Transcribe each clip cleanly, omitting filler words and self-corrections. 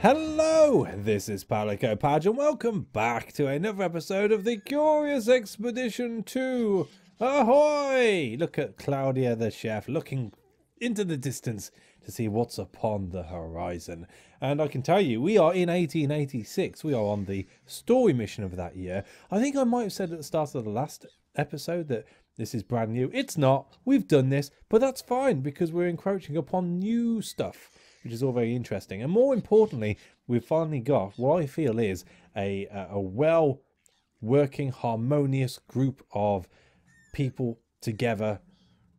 Hello, this is Palico Padge and welcome back to another episode of the Curious Expedition 2. Ahoy! Look at Claudia the chef looking into the distance to see what's upon the horizon. And I can tell you, we are in 1886. We are on the story mission of that year. I think I might have said at the start of the last episode that this is brand new. It's not. We've done this, but that's fine because we're encroaching upon new stuff, which is all very interesting. And more importantly, we've finally got what I feel is a well-working, harmonious group of people together,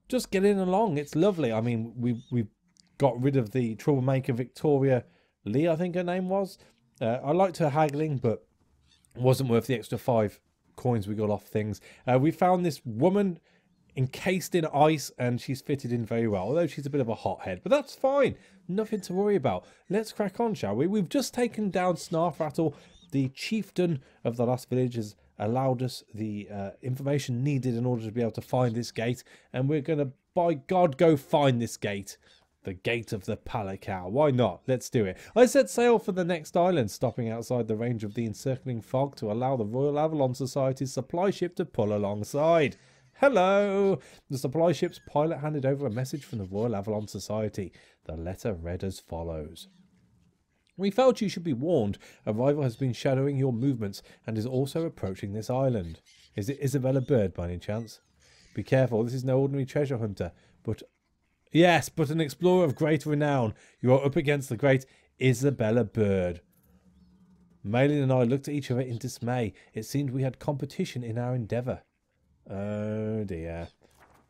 just getting along. It's lovely. I mean, we've got rid of the troublemaker Victoria Lee, I think her name was. I liked her haggling, but it wasn't worth the extra 5 coins we got off things. We found this woman encased in ice and she's fitted in very well, although she's a bit of a hothead, but that's fine. Nothing to worry about. Let's crack on, shall we? We've just taken down Snarfrattle. The chieftain of the last village has allowed us the information needed in order to be able to find this gate, and we're going to, by God, go find this gate. The gate of the Palico. Why not? Let's do it. I set sail for the next island, stopping outside the range of the encircling fog to allow the Royal Avalon Society's supply ship to pull alongside. Hello! The supply ship's pilot handed over a message from the Royal Avalon Society. The letter read as follows. We felt you should be warned. A rival has been shadowing your movements and is also approaching this island. Is it Isabella Bird by any chance? Be careful, this is no ordinary treasure hunter, but... Yes, but an explorer of great renown. You are up against the great Isabella Bird. Malin and I looked at each other in dismay. It seemed we had competition in our endeavour. Oh dear.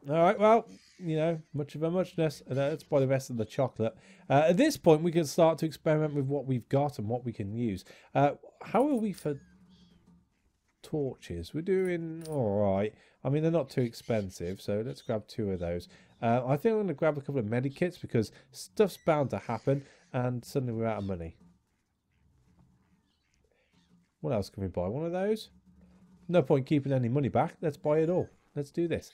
Alright, well, you know, much of a muchness. Let's buy the rest of the chocolate. At this point, we can start to experiment with what we've got and what we can use. How are we for torches? We're doing alright. I mean, they're not too expensive, so let's grab 2 of those. I think I'm going to grab a couple of medikits because stuff's bound to happen and suddenly we're out of money. What else can we buy? One of those? No point keeping any money back. Let's buy it all. Let's do this.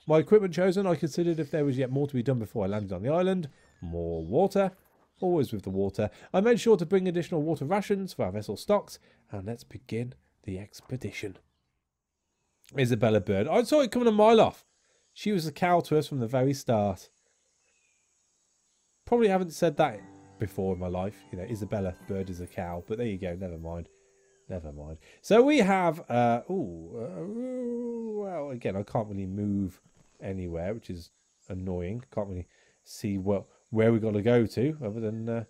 My equipment chosen, I considered if there was yet more to be done before I landed on the island. More water. Always with the water. I made sure to bring additional water rations for our vessel stocks. And let's begin the expedition. Isabella Bird. I saw it coming a mile off. She was a cow to us from the very start. Probably haven't said that before in my life. You know, Isabella Bird is a cow. But there you go. Never mind. Never mind. So we have... well, again, I can't really move anywhere, which is annoying. Can't really see where we've got to go to, other than,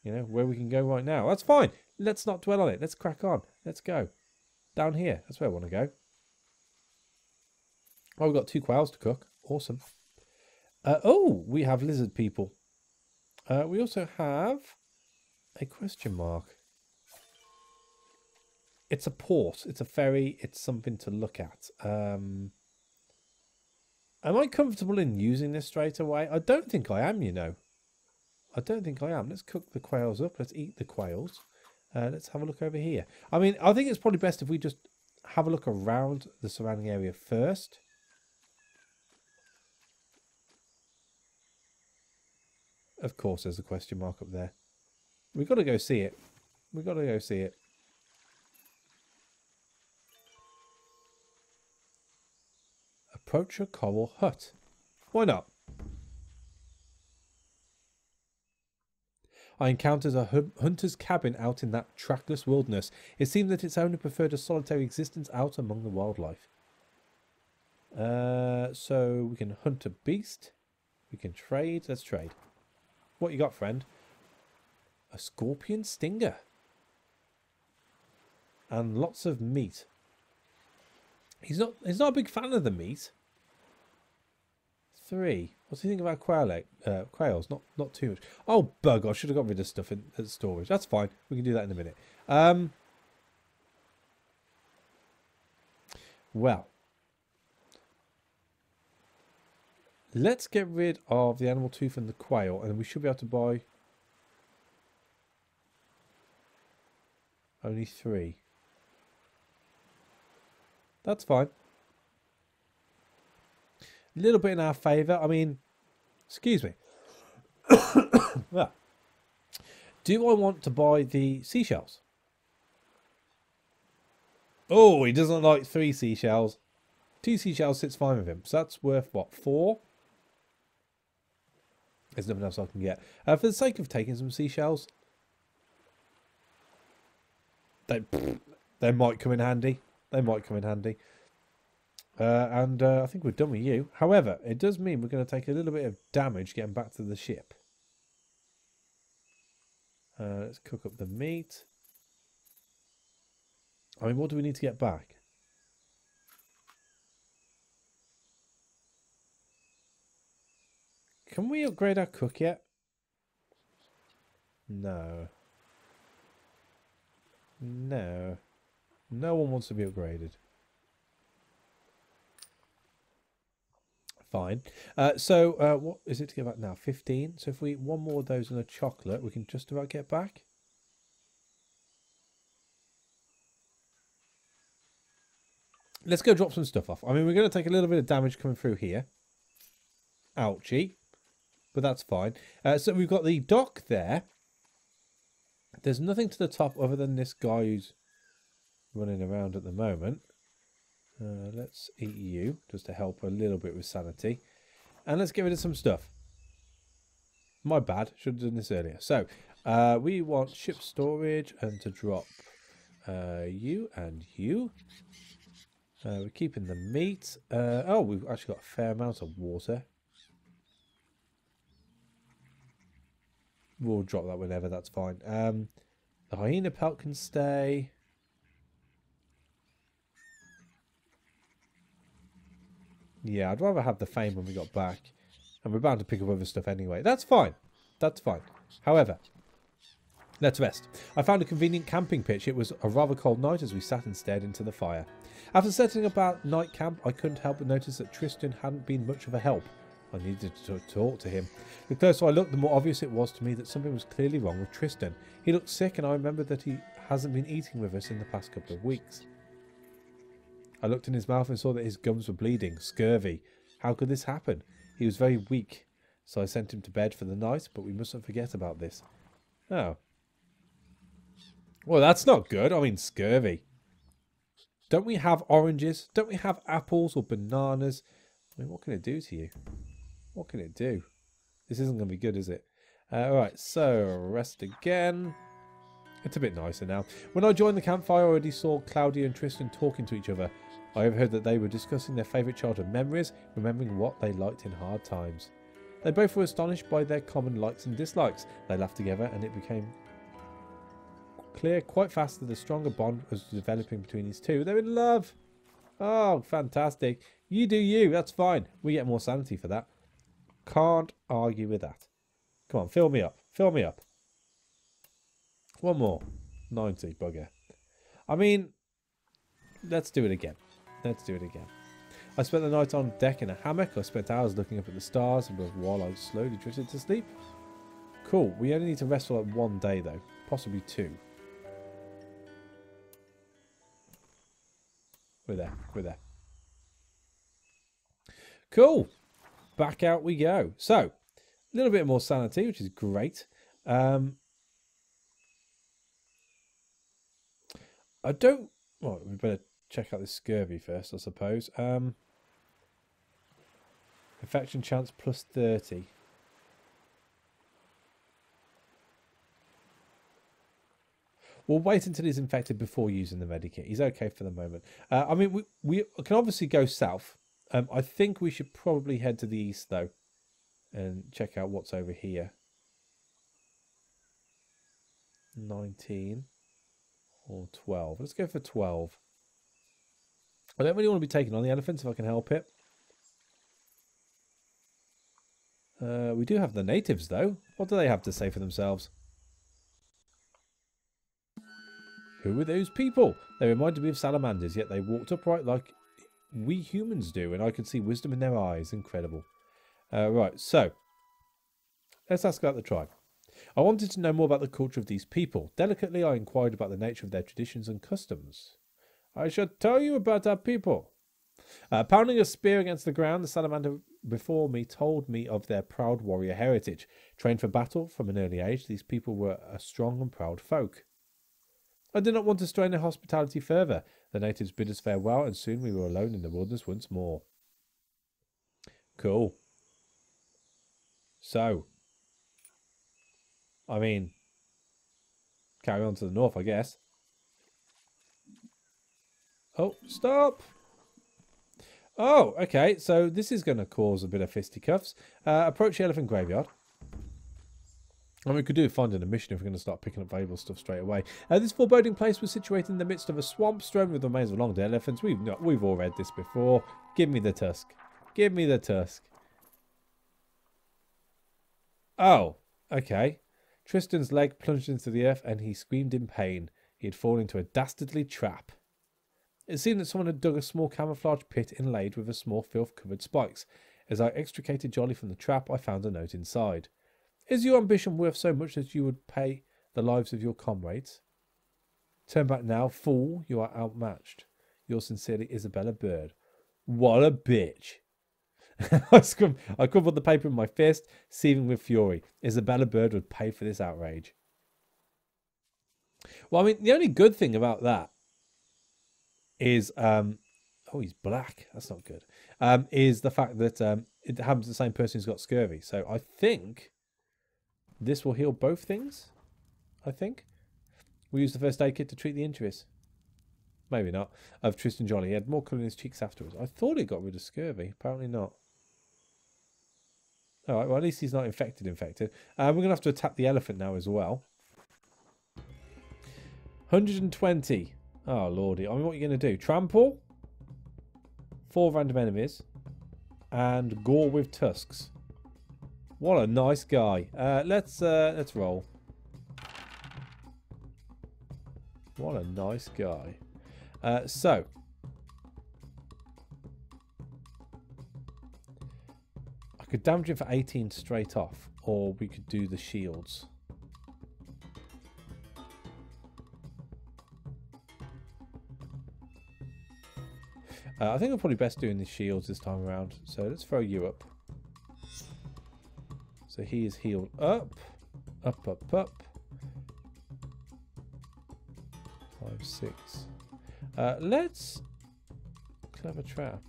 you know, where we can go right now. That's fine. Let's not dwell on it. Let's crack on. Let's go. Down here. That's where I want to go. Oh, we've got 2 quails to cook. Awesome. Oh, we have lizard people. We also have a question mark. It's a port. It's a ferry. It's something to look at. Am I comfortable in using this straight away? I don't think I am, you know. I don't think I am. Let's cook the quails up. Let's eat the quails. Let's have a look over here. I mean, I think it's probably best if we just have a look around the surrounding area first. Of course, there's a question mark up there. We've got to go see it. We've got to go see it. Approach a coral hut. Why not? I encountered a hunter's cabin out in that trackless wilderness. It seemed that its owner preferred a solitary existence out among the wildlife. So we can hunt a beast. We can trade. Let's trade. What you got, friend? A scorpion stinger. And lots of meat. He's not a big fan of the meat. 3. What do you think about quails? Not too much. Oh, bug. I should have got rid of stuff in storage. That's fine. We can do that in a minute. Well. Let's get rid of the animal tooth and the quail, and we should be able to buy only 3. That's fine. A little bit in our favour. I mean, excuse me. Well, Do I want to buy the seashells? Oh, he doesn't like 3 seashells. 2 seashells sits fine with him. So that's worth, what, 4? There's nothing else I can get. For the sake of taking some seashells, they might come in handy. They might come in handy. And I think we're done with you. However, it does mean we're going to take a little bit of damage getting back to the ship. Let's cook up the meat. I mean, what do we need to get back? Can we upgrade our cook yet? No. No. No one wants to be upgraded. Fine. What is it to get back now? 15. So if we eat one more of those and a chocolate, we can just about get back. Let's go drop some stuff off. I mean, we're going to take a little bit of damage coming through here. Ouchie. But that's fine. So we've got the dock there. There's nothing to the top other than this guy who's running around at the moment. Let's eat you, just to help a little bit with sanity. And let's get rid of some stuff. My bad. Should have done this earlier. So, we want ship storage and to drop you and you. We're keeping the meat. Oh, we've actually got a fair amount of water. We'll drop that whenever, that's fine. The hyena pelt can stay. Yeah, I'd rather have the fame when we got back. And we're bound to pick up other stuff anyway. That's fine. That's fine. However, let's rest. I found a convenient camping pitch. It was a rather cold night as we sat and stared into the fire. After setting up our night camp, I couldn't help but notice that Tristan hadn't been much of a help. I needed to talk to him. The closer I looked, the more obvious it was to me that something was clearly wrong with Tristan. He looked sick, and I remembered that he hasn't been eating with us in the past couple of weeks. I looked in his mouth and saw that his gums were bleeding. Scurvy. How could this happen? He was very weak, so I sent him to bed for the night, but we mustn't forget about this. Oh. Well, that's not good. I mean, scurvy. Don't we have oranges? Don't we have apples or bananas? I mean, what can it do to you? What can it do? This isn't going to be good, is it? Alright, so rest again. It's a bit nicer now. When I joined the campfire, I already saw Claudia and Tristan talking to each other. I overheard that they were discussing their favourite childhood memories, remembering what they liked in hard times. They both were astonished by their common likes and dislikes. They laughed together, and it became clear quite fast that the stronger bond was developing between these two. They're in love! Oh, fantastic. You do you, that's fine. We get more sanity for that. Can't argue with that. Come on, fill me up. Fill me up. One more. 90, bugger. I mean, let's do it again. Let's do it again. I spent the night on deck in a hammock. I spent hours looking up at the stars while I slowly drifted to sleep. Cool. We only need to rest for like 1 day, though. Possibly 2. We're there. We're there. Cool. Back out we go. So, a little bit more sanity, which is great. I don't... Well, we better check out this scurvy first, I suppose. Infection chance plus 30. We'll wait until he's infected before using the medikit. He's okay for the moment. I mean, we can obviously go south. I think we should probably head to the east, though, and check out what's over here. 19 or 12. Let's go for 12. I don't really want to be taking on the elephants if I can help it. We do have the natives, though. What do they have to say for themselves? Who were those people? They reminded me of salamanders, yet they walked upright like we humans do, and I could see wisdom in their eyes. Incredible. Right, so let's ask about the tribe. I wanted to know more about the culture of these people. Delicately, I inquired about the nature of their traditions and customs. I shall tell you about our people. Pounding a spear against the ground, the salamander before me told me of their proud warrior heritage. Trained for battle from an early age, these people were a strong and proud folk. I did not want to strain their hospitality further. The natives bid us farewell, and soon we were alone in the wilderness once more. Cool. So, I mean, carry on to the north, I guess. Oh, stop! Oh, okay, so this is going to cause a bit of fisticuffs. Approach the elephant graveyard. And we could do finding a mission if we're going to start picking up valuable stuff straight away. This foreboding place was situated in the midst of a swamp strewn with the remains of long-dead elephants. We've all read this before. Give me the tusk. Give me the tusk. Oh, okay. Tristan's leg plunged into the earth and he screamed in pain. He had fallen into a dastardly trap. It seemed that someone had dug a small camouflage pit inlaid with a small filth-covered spikes. As I extricated Jolly from the trap, I found a note inside. Is your ambition worth so much that you would pay the lives of your comrades? Turn back now, fool, you are outmatched. Yours sincerely, Isabella Bird. What a bitch. I crumpled the paper in my fist, seething with fury. Isabella Bird would pay for this outrage. Well, I mean, the only good thing about that is, oh, he's black. That's not good. Is the fact that it happens to the same person who's got scurvy. So I think this will heal both things. I think we use the first aid kit to treat the injuries. Maybe not. Of Tristan Jolly. He had more colour in his cheeks afterwards. I thought he got rid of scurvy. Apparently not. All right. Well, at least he's not infected. We're going to have to attack the elephant now as well. 120. Oh, lordy. I mean, what are you going to do? Trample? 4 random enemies. And gore with tusks. What a nice guy. Let's roll. What a nice guy. So. I could damage him for 18 straight off. Or we could do the shields. I think I'm probably best doing the shields this time around. So let's throw you up. So he is healed up. Up, up, up. 5, 6. Let's... Clever trap.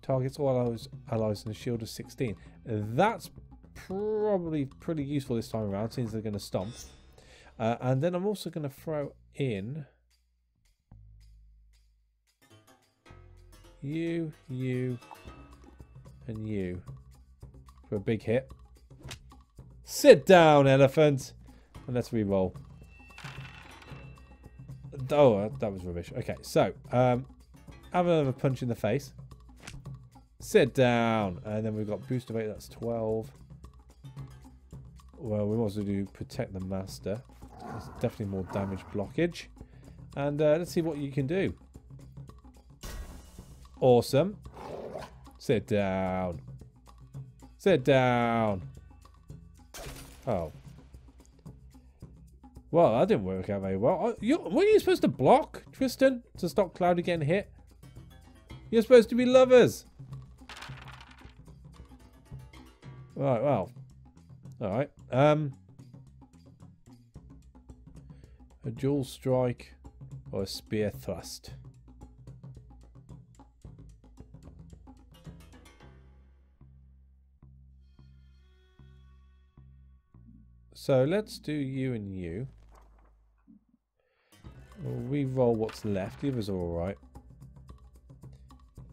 Targets all allies in a shield of 16. That's probably pretty useful this time around, since they're going to stomp. And then I'm also going to throw in... You, and you. For a big hit. Sit down, elephant! And let's re-roll. Oh, that was rubbish. Okay, so, have another punch in the face. Sit down! And then we've got boost of 8, that's 12. Well, we also do protect the master. There's definitely more damage blockage. And let's see what you can do. Awesome. Sit down. Sit down. Oh. Well, that didn't work out very well. What are you supposed to block, Tristan, to stop Cloudy getting hit? You're supposed to be lovers. Right, well. Alright. A dual strike or a spear thrust. So let's do you and you. We'll re-roll what's left. The others are alright.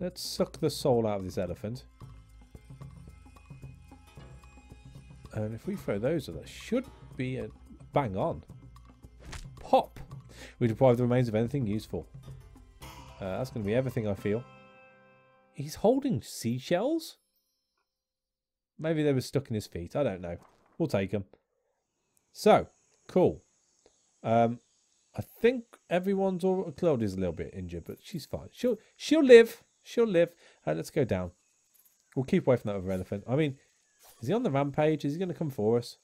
Let's suck the soul out of this elephant. And if we throw those, that should be a bang on. Pop! We deprive the remains of anything useful. That's going to be everything, I feel. He's holding seashells? Maybe they were stuck in his feet. I don't know. We'll take them. So, cool. I think everyone's all... Claudia's a little bit injured, but she's fine. She'll live. She'll live. Let's go down. We'll keep away from that other elephant. I mean, is he on the rampage? Is he going to come for us?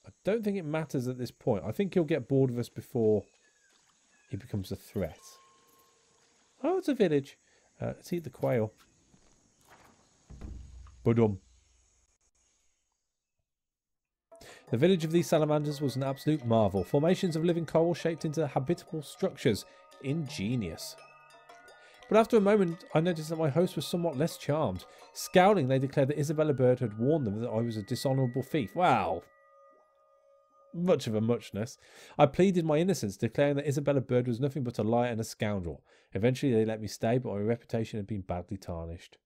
I don't think it matters at this point. I think he'll get bored of us before he becomes a threat. Oh, it's a village. Let's eat the quail. Ba-dum. The village of these salamanders was an absolute marvel. Formations of living coral shaped into habitable structures. Ingenious. But after a moment, I noticed that my host was somewhat less charmed. Scowling, they declared that Isabella Bird had warned them that I was a dishonourable thief. Wow. Much of a muchness. I pleaded my innocence, declaring that Isabella Bird was nothing but a liar and a scoundrel. Eventually, they let me stay, but my reputation had been badly tarnished.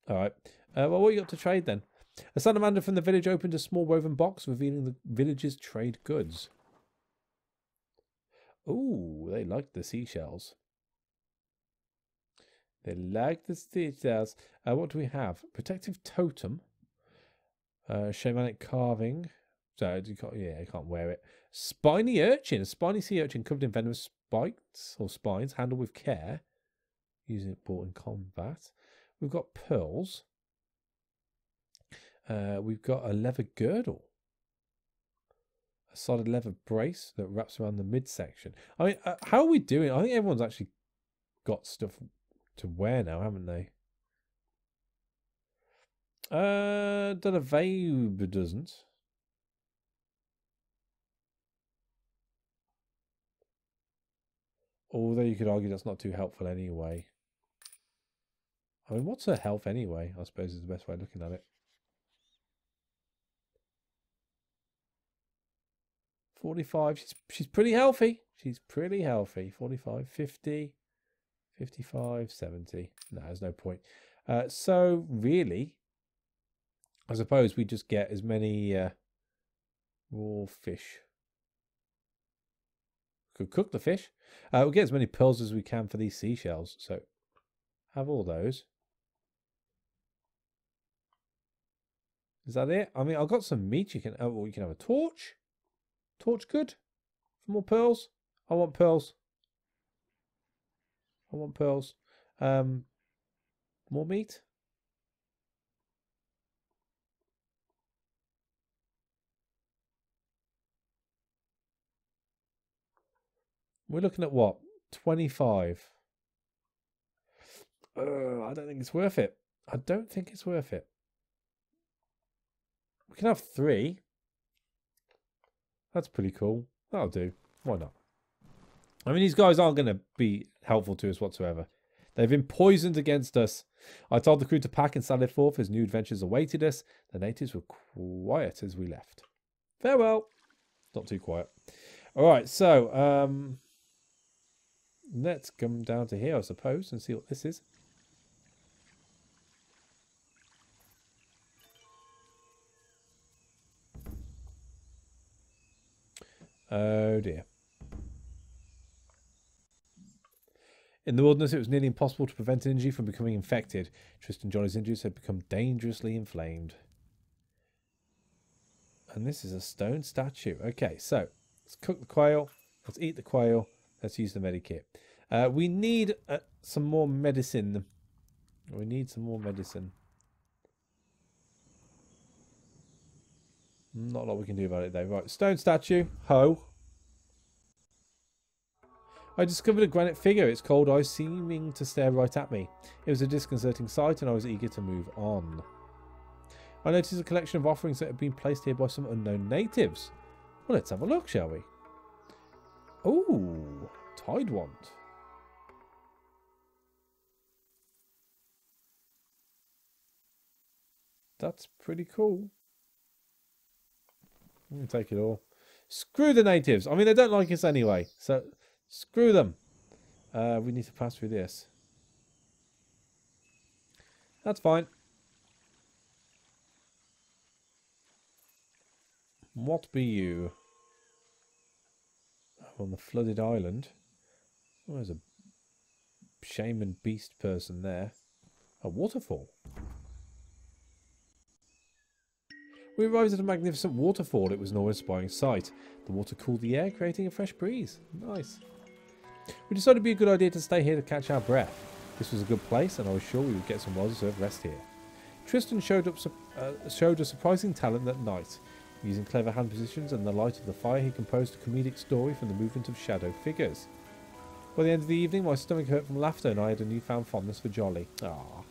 Alright. Well, what you got to trade then? A salamander from the village opened a small woven box, revealing the village's trade goods. Ooh, they like the seashells. They like the seashells. What do we have? Protective totem. Shamanic carving. So you can't wear it. Spiny urchin. A spiny sea urchin covered in venomous spikes or spines, handled with care. Using it bought in combat. We've got pearls. We've got a leather girdle. A solid leather brace that wraps around the midsection. I mean, how are we doing? I think everyone's actually got stuff to wear now, haven't they? Delaveib doesn't. Although you could argue that's not too helpful anyway. I mean, what's her health anyway? I suppose is the best way of looking at it. 45. She's pretty healthy. She's pretty healthy. 45, 50, 55, 70. No, there's no point. So really, I suppose we just get as many raw fish. Could cook the fish. We'll get as many pearls as we can for these seashells. So have all those. Is that it? I mean, I've got some meat. You can. Oh, well, you can have a torch. Torch good. For more pearls. I want pearls. I want pearls. More meat. We're looking at what? 25. I don't think it's worth it. I don't think it's worth it. We can have 3. That's pretty cool. That'll do. Why not? I mean, these guys aren't going to be helpful to us whatsoever. They've been poisoned against us. I told the crew to pack and sally forth as new adventures awaited us. The natives were quiet as we left. Farewell. Not too quiet. All right, so let's come down to here, I suppose, and see what this is. Oh dear. In the wilderness, it was nearly impossible to prevent an injury from becoming infected. Tristan Johnny's injuries had become dangerously inflamed. And this is a stone statue. Okay, so let's cook the quail. Let's eat the quail. Let's use the medikit. We need some more medicine. We need some more medicine. Not a lot we can do about it though. Right, stone statue. Ho. I discovered a granite figure, its cold eyes seeming to stare right at me. It was a disconcerting sight and I was eager to move on. I noticed a collection of offerings that had been placed here by some unknown natives. Well, let's have a look, shall we? Ooh, tide wand. That's pretty cool. I'm going to take it all. Screw the natives. I mean, they don't like us anyway, so screw them. We need to pass through this. That's fine. What be you? On the flooded island. Oh, there's a shaman beast person there. A waterfall. We arrived at a magnificent waterfall. It was an awe-inspiring sight. The water cooled the air, creating a fresh breeze. Nice. We decided it would be a good idea to stay here to catch our breath. This was a good place, and I was sure we would get some well-deserved rest here. Tristan showed a surprising talent that night. Using clever hand positions and the light of the fire, he composed a comedic story from the movement of shadow figures. By the end of the evening, my stomach hurt from laughter and I had a newfound fondness for Jolly. Ah,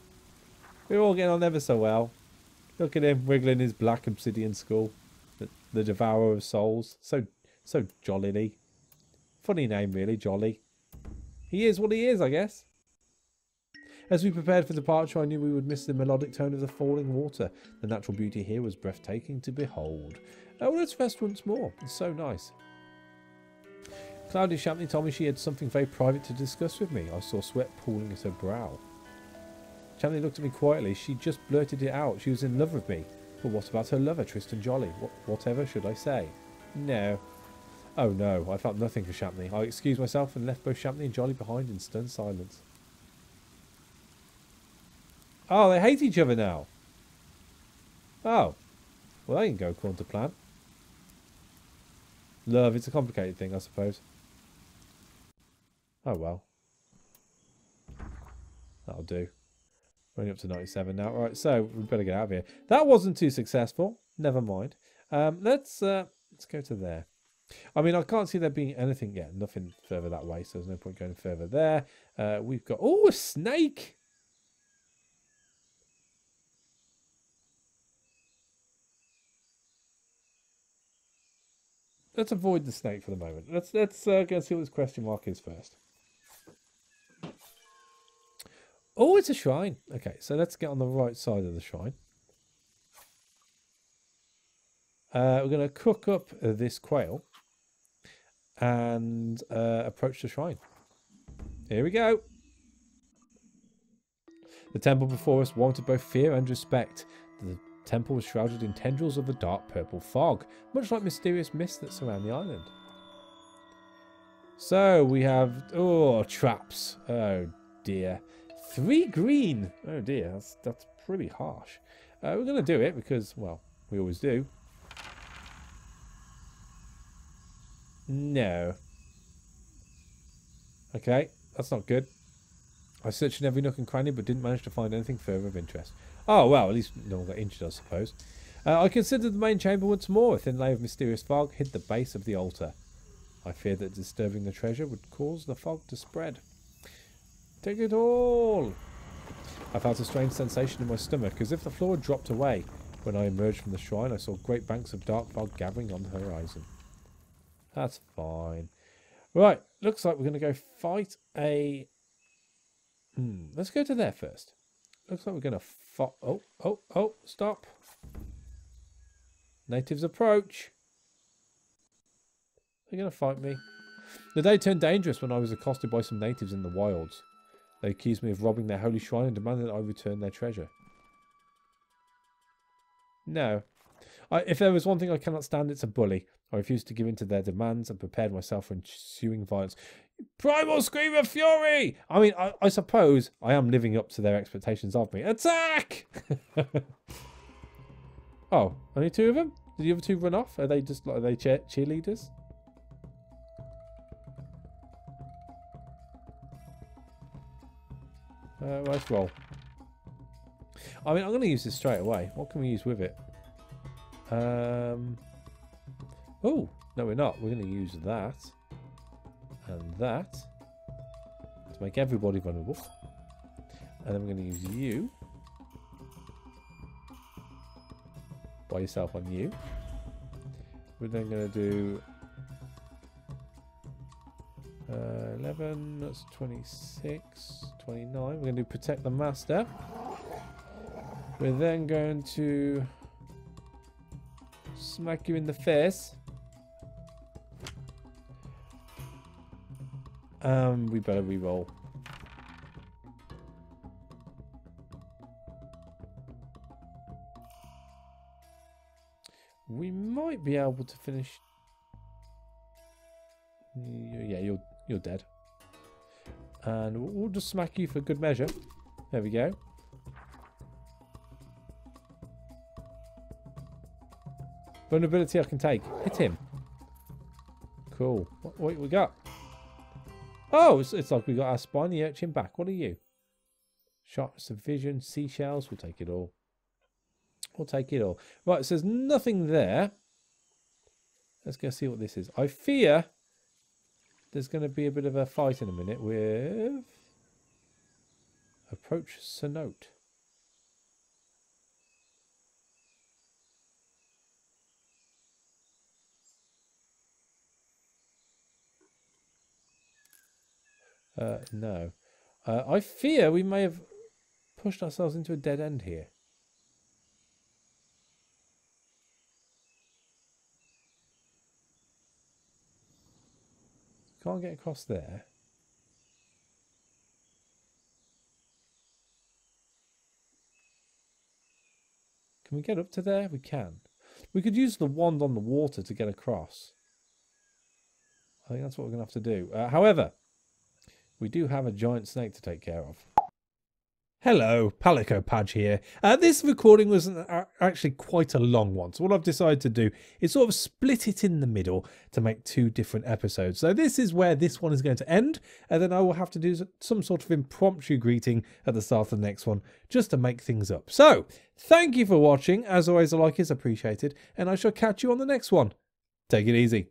we're all getting on ever so well. Look at him wiggling his black obsidian skull. The devourer of souls. So jollily. Funny name, really, Jolly. He is what he is, I guess. As we prepared for departure, I knew we would miss the melodic tone of the falling water. The natural beauty here was breathtaking to behold. Oh, let's rest once more. It's so nice. Claudia Shampney told me she had something very private to discuss with me. I saw sweat pooling at her brow. Shampney looked at me quietly. She just blurted it out. She was in love with me. But what about her lover, Tristan Jolly? Whatever should I say? No. Oh no, I felt nothing for Shampney. I excused myself and left both Shampney and Jolly behind in stern silence. Oh, they hate each other now. Oh. Well, that didn't go according to plan. Love, it's a complicated thing, I suppose. Oh well. That'll do. We're only up to 97 now. Right, so we better get out of here. That wasn't too successful. Never mind. Let's go to there. I mean, I can't see there being anything yet. Nothing further that way, so there's no point going further there. We've got... Oh, a snake! Let's avoid the snake for the moment. Let's go and see what this question mark is first. Oh, it's a shrine. Okay, so let's get on the right side of the shrine. We're going to cook up this quail and approach the shrine. Here we go. The temple before us warranted both fear and respect. The temple was shrouded in tendrils of a dark purple fog, much like mysterious mists that surround the island. So we have... Oh, traps. Oh, dear. 3 green. Oh, dear. That's pretty harsh. We're going to do it because, well, we always do. No. Okay, that's not good. I searched in every nook and cranny but didn't manage to find anything further of interest. Oh, well, at least no one got injured, I suppose. I considered the main chamber once more. A thin layer of mysterious fog hid the base of the altar. I feared that disturbing the treasure would cause the fog to spread. Take it all! I felt a strange sensation in my stomach, as if the floor had dropped away. When I emerged from the shrine, I saw great banks of dark fog gathering on the horizon. That's fine. Right, looks like we're going to go fight a... let's go to there first. Looks like we're going to fight... Oh, stop. Natives approach. They're going to fight me. The day turned dangerous when I was accosted by some natives in the wilds. They accused me of robbing their holy shrine and demanded that I return their treasure. No. If there was one thing I cannot stand, it's a bully. I refused to give in to their demands and prepared myself for ensuing violence. Primal scream of fury! I mean, I suppose I am living up to their expectations of me. Attack! Oh, only 2 of them? Did the other 2 run off? Are they just like, are they cheerleaders? Let's roll. I mean, I'm going to use this straight away. What can we use with it? Oh, no, we're not. We're going to use that and that to make everybody vulnerable. And then we're going to use you by yourself on you. We're then going to do 11, that's 26, 29. We're going to do protect the master. We're then going to smack you in the face. We better re-roll. We might be able to finish. Yeah, you're dead. And we'll just smack you for good measure. There we go. Vulnerability I can take. Hit him. Cool. What we got? Oh, it's like we got our spiny urchin back. What are you? Sharpness of vision, seashells. We'll take it all. We'll take it all. Right, so there's nothing there. Let's go see what this is. I fear there's going to be a bit of a fight in a minute with... Approach Cenote. No. I fear we may have pushed ourselves into a dead end here. Can't get across there. Can we get up to there? We can. We could use the wand on the water to get across. I think that's what we're going to have to do. However, we do have a giant snake to take care of. Hello, Palico Padge here. This recording was actually quite a long one, so what I've decided to do is sort of split it in the middle to make 2 different episodes. So this is where this one is going to end, and then I will have to do some sort of impromptu greeting at the start of the next one, just to make things up. So, thank you for watching. As always, a like is appreciated, and I shall catch you on the next one. Take it easy.